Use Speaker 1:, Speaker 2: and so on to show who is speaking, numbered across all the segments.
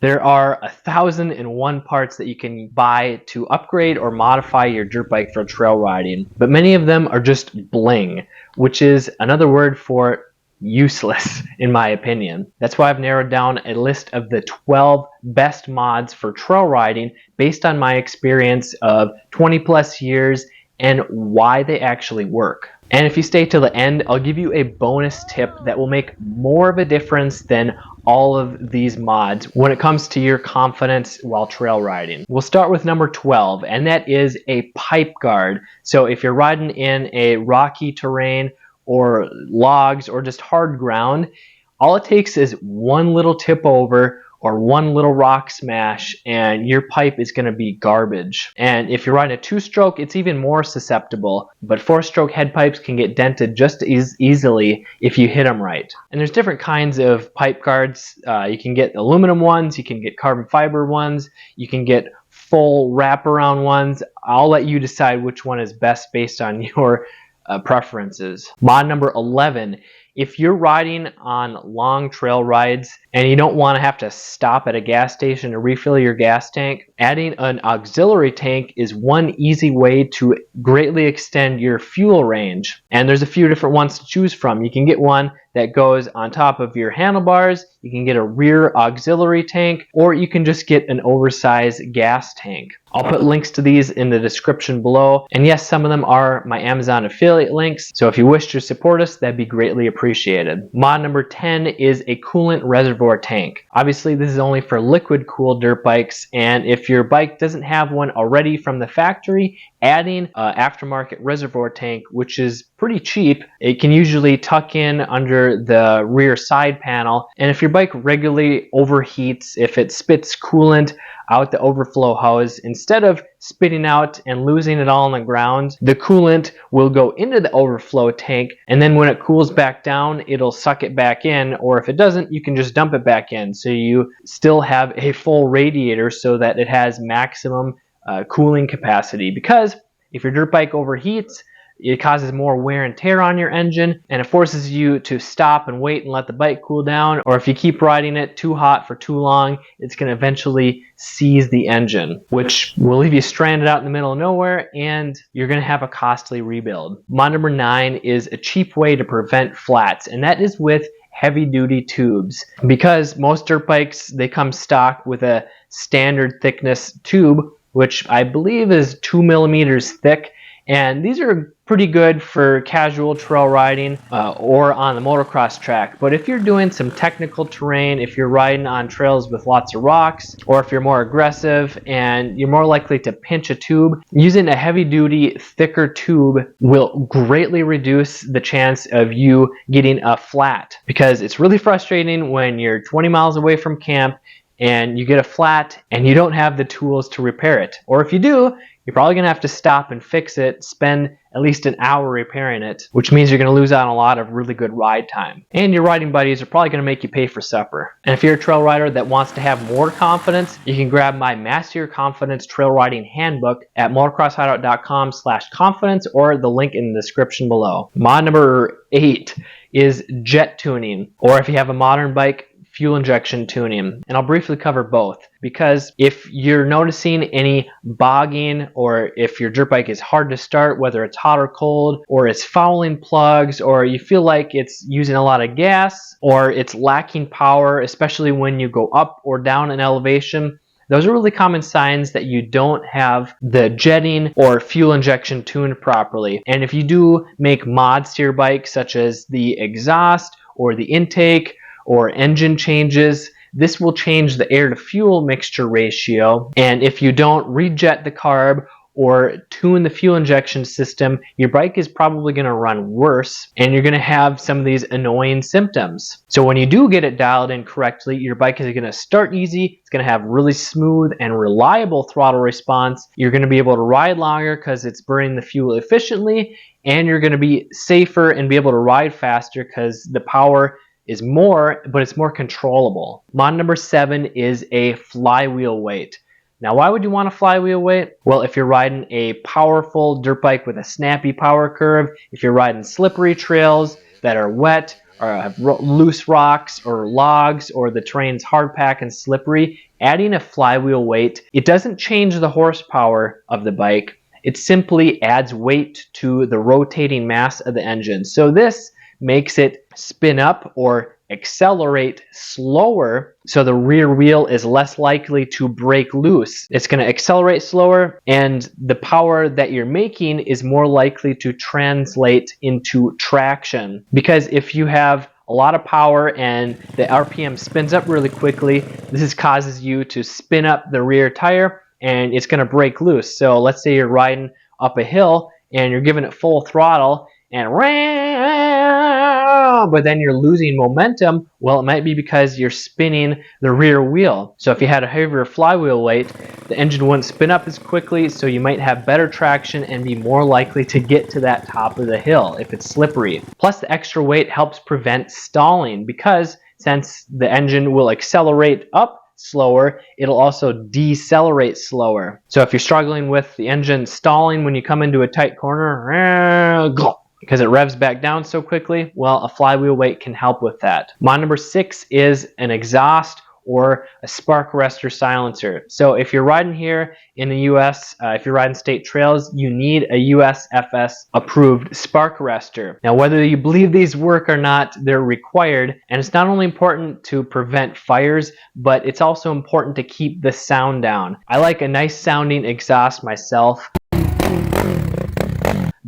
Speaker 1: There are 1,001 parts that you can buy to upgrade or modify your dirt bike for trail riding, but many of them are just bling, which is another word for useless in my opinion. That's why I've narrowed down a list of the 12 best mods for trail riding based on my experience of 20 plus years and why they actually work. And if you stay till the end, I'll give you a bonus tip that will make more of a difference than all of these mods when it comes to your confidence while trail riding. We'll start with number 12, and that is a pipe guard. So if you're riding in a rocky terrain or logs or just hard ground, all it takes is one little tip over or one little rock smash and your pipe is going to be garbage. And if you're riding a two-stroke, it's even more susceptible, but four-stroke head pipes can get dented just as easily if you hit them right. And there's different kinds of pipe guards. You can get aluminum ones, you can get carbon fiber ones, you can get full wraparound ones. I'll let you decide which one is best based on your preferences. Mod number 11. If you're riding on long trail rides and you don't want to have to stop at a gas station to refill your gas tank, adding an auxiliary tank is one easy way to greatly extend your fuel range. And there's a few different ones to choose from. You can get one that goes on top of your handlebars, you can get a rear auxiliary tank, or you can just get an oversized gas tank. I'll put links to these in the description below, and yes, some of them are my Amazon affiliate links, so if you wish to support us, that'd be greatly appreciated. Mod number 10 is a coolant reservoir tank. Obviously, this is only for liquid cooled dirt bikes, and if your bike doesn't have one already from the factory, adding an aftermarket reservoir tank, which is pretty cheap, it can usually tuck in under the rear side panel, and if your bike regularly overheats, if it spits coolant out the overflow hose, instead of spitting out and losing it all on the ground, the coolant will go into the overflow tank, and then when it cools back down, it'll suck it back in, or if it doesn't, you can just dump it back in, so you still have a full radiator so that it has maximum cooling capacity. Because if your dirt bike overheats, it causes more wear and tear on your engine, and it forces you to stop and wait and let the bike cool down, or if you keep riding it too hot for too long, it's going to eventually seize the engine, which will leave you stranded out in the middle of nowhere, and you're going to have a costly rebuild. Mod number 9 is a cheap way to prevent flats, and that is with heavy duty tubes. Because most dirt bikes, they come stock with a standard thickness tube, which I believe is 2 millimeters thick, and these are pretty good for casual trail riding or on the motocross track. But if you're doing some technical terrain, if you're riding on trails with lots of rocks, or if you're more aggressive and you're more likely to pinch a tube, using a heavy duty thicker tube will greatly reduce the chance of you getting a flat, because it's really frustrating when you're 20 miles away from camp and you get a flat and you don't have the tools to repair it. Or if you do, you're probably going to have to stop and fix it, spend at least an hour repairing it, which means you're going to lose out on a lot of really good ride time. And your riding buddies are probably going to make you pay for supper. And if you're a trail rider that wants to have more confidence, you can grab my Master Your Confidence Trail Riding Handbook at motocrosshideout.com/confidence or the link in the description below. Mod number 8 is jet tuning, or if you have a modern bike, fuel injection tuning. And I'll briefly cover both, because if you're noticing any bogging, or if your dirt bike is hard to start, whether it's hot or cold, or it's fouling plugs, or you feel like it's using a lot of gas, or it's lacking power, especially when you go up or down in elevation, those are really common signs that you don't have the jetting or fuel injection tuned properly. And if you do make mods to your bike, such as the exhaust or the intake or engine changes, this will change the air to fuel mixture ratio. And if you don't rejet the carb or tune the fuel injection system, your bike is probably going to run worse, and you're going to have some of these annoying symptoms. So when you do get it dialed in correctly, your bike is going to start easy, it's going to have really smooth and reliable throttle response, you're going to be able to ride longer because it's burning the fuel efficiently, and you're going to be safer and be able to ride faster because the power is more, but it's more controllable. Mod number 7 is a flywheel weight. Now, why would you want a flywheel weight? Well, if you're riding a powerful dirt bike with a snappy power curve, if you're riding slippery trails that are wet, or have loose rocks or logs, or the terrain's hard packed and slippery, adding a flywheel weight, it doesn't change the horsepower of the bike. It simply adds weight to the rotating mass of the engine. So this makes it spin up or accelerate slower, so the rear wheel is less likely to break loose. It's going to accelerate slower, and the power that you're making is more likely to translate into traction. Because if you have a lot of power and the RPM spins up really quickly, this causes you to spin up the rear tire and it's going to break loose. So let's say you're riding up a hill and you're giving it full throttle and but then you're losing momentum. Well, it might be because you're spinning the rear wheel. So if you had a heavier flywheel weight, the engine wouldn't spin up as quickly, so you might have better traction and be more likely to get to that top of the hill if it's slippery. Plus, the extra weight helps prevent stalling, because since the engine will accelerate up slower, it'll also decelerate slower. So if you're struggling with the engine stalling when you come into a tight corner, because it revs back down so quickly, well, a flywheel weight can help with that. Mod number 6 is an exhaust or a spark arrestor silencer. So if you're riding here in the US, if you're riding state trails, you need a USFS approved spark arrestor. Now, whether you believe these work or not, they're required, and it's not only important to prevent fires, but it's also important to keep the sound down. I like a nice sounding exhaust myself.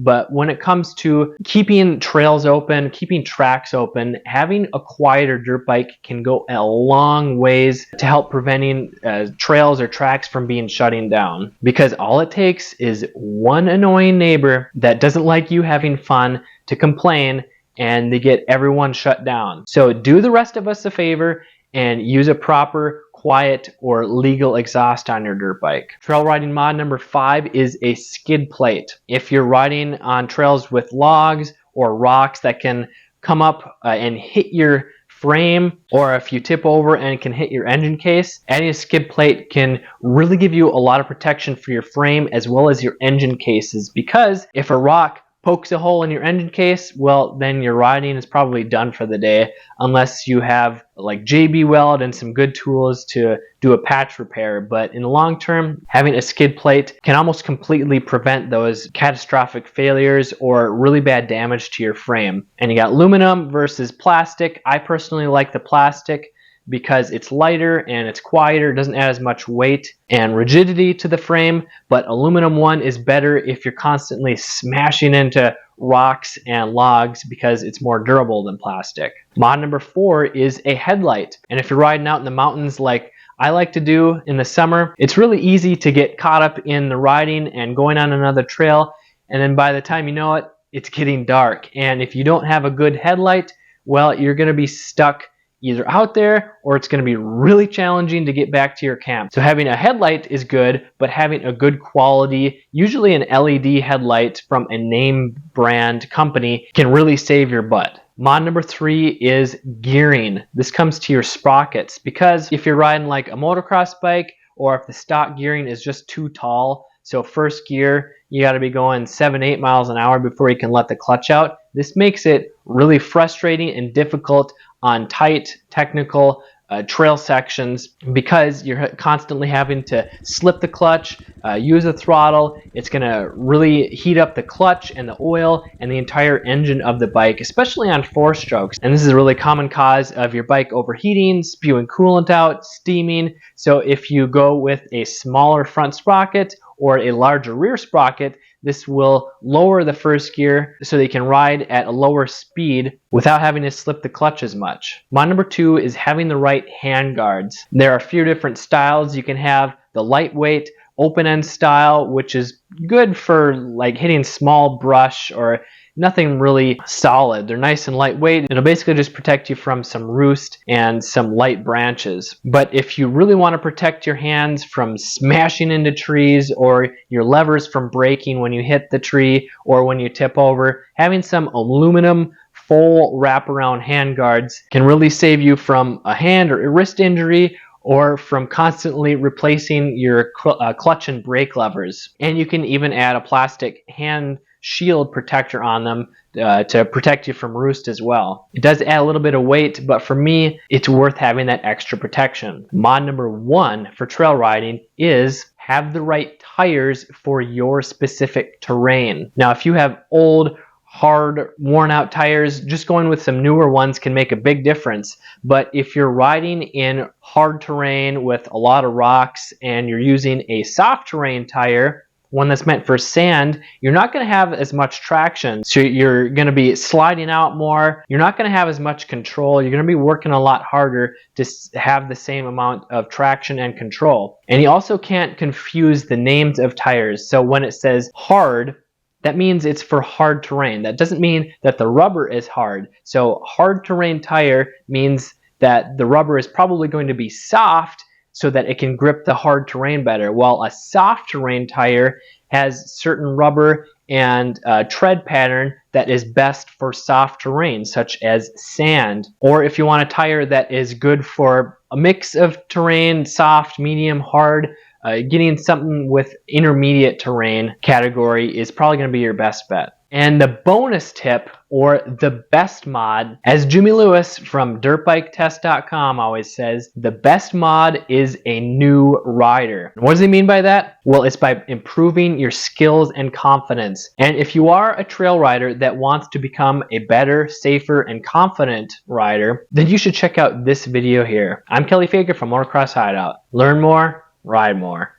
Speaker 1: But when it comes to keeping trails open, keeping tracks open, having a quieter dirt bike can go a long ways to help preventing trails or tracks from being shutting down. Because all it takes is one annoying neighbor that doesn't like you having fun to complain, and they get everyone shut down. So do the rest of us a favor and use a proper, quiet, or legal exhaust on your dirt bike. Trail riding mod number 5 is a skid plate. If you're riding on trails with logs or rocks that can come up and hit your frame, or if you tip over and it can hit your engine case, adding a skid plate can really give you a lot of protection for your frame as well as your engine cases, because if a rock pokes a hole in your engine case, well, then your riding is probably done for the day, unless you have like JB Weld and some good tools to do a patch repair. But in the long term, having a skid plate can almost completely prevent those catastrophic failures or really bad damage to your frame. And you got aluminum versus plastic. I personally like the plastic because it's lighter and it's quieter, doesn't add as much weight and rigidity to the frame, but aluminum one is better if you're constantly smashing into rocks and logs because it's more durable than plastic. Mod number 4 is a headlight, and if you're riding out in the mountains like I like to do in the summer, it's really easy to get caught up in the riding and going on another trail, and then by the time you know it, it's getting dark. And if you don't have a good headlight, well, you're going to be stuck either out there, or it's going to be really challenging to get back to your camp. So having a headlight is good, but having a good quality, usually an LED headlight from a name brand company, can really save your butt. Mod number 3 is gearing. This comes to your sprockets, because if you're riding like a motocross bike, or if the stock gearing is just too tall, so first gear, you got to be going 7-8 miles an hour before you can let the clutch out. This makes it really frustrating and difficult on tight technical trail sections, because you're constantly having to slip the clutch, use the throttle. It's going to really heat up the clutch and the oil and the entire engine of the bike, especially on 4-strokes. And this is a really common cause of your bike overheating, spewing coolant out, steaming. So if you go with a smaller front sprocket or a larger rear sprocket, this will lower the first gear so that you can ride at a lower speed without having to slip the clutch as much. Mod number 2 is having the right hand guards. There are a few different styles. You can have the lightweight open end style, which is good for like hitting small brush or nothing really solid. They're nice and lightweight. It'll basically just protect you from some roost and some light branches. But if you really want to protect your hands from smashing into trees, or your levers from breaking when you hit the tree or when you tip over, having some aluminum full wraparound hand guards can really save you from a hand or a wrist injury, or from constantly replacing your clutch and brake levers. And you can even add a plastic hand shield protector on them to protect you from roost as well. It does add a little bit of weight, but for me, it's worth having that extra protection. Mod number 1 for trail riding is have the right tires for your specific terrain. Now, if you have old, hard, worn out tires, just going with some newer ones can make a big difference. But if you're riding in hard terrain with a lot of rocks and you're using a soft terrain tire, one that's meant for sand, you're not going to have as much traction. So you're going to be sliding out more. You're not going to have as much control. You're going to be working a lot harder to have the same amount of traction and control. And you also can't confuse the names of tires. So when it says hard, that means it's for hard terrain. That doesn't mean that the rubber is hard. So hard terrain tire means that the rubber is probably going to be soft so that it can grip the hard terrain better, while a soft terrain tire has certain rubber and tread pattern that is best for soft terrain, such as sand. Or if you want a tire that is good for a mix of terrain, soft, medium, hard, getting something with intermediate terrain category is probably going to be your best bet. And the bonus tip, or the best mod, as Jimmy Lewis from dirtbiketest.com always says, the best mod is a new rider. What does he mean by that? Well, it's by improving your skills and confidence. And if you are a trail rider that wants to become a better, safer, and confident rider, then you should check out this video here. I'm Kelly Fager from Motocross Hideout. Learn more, ride more.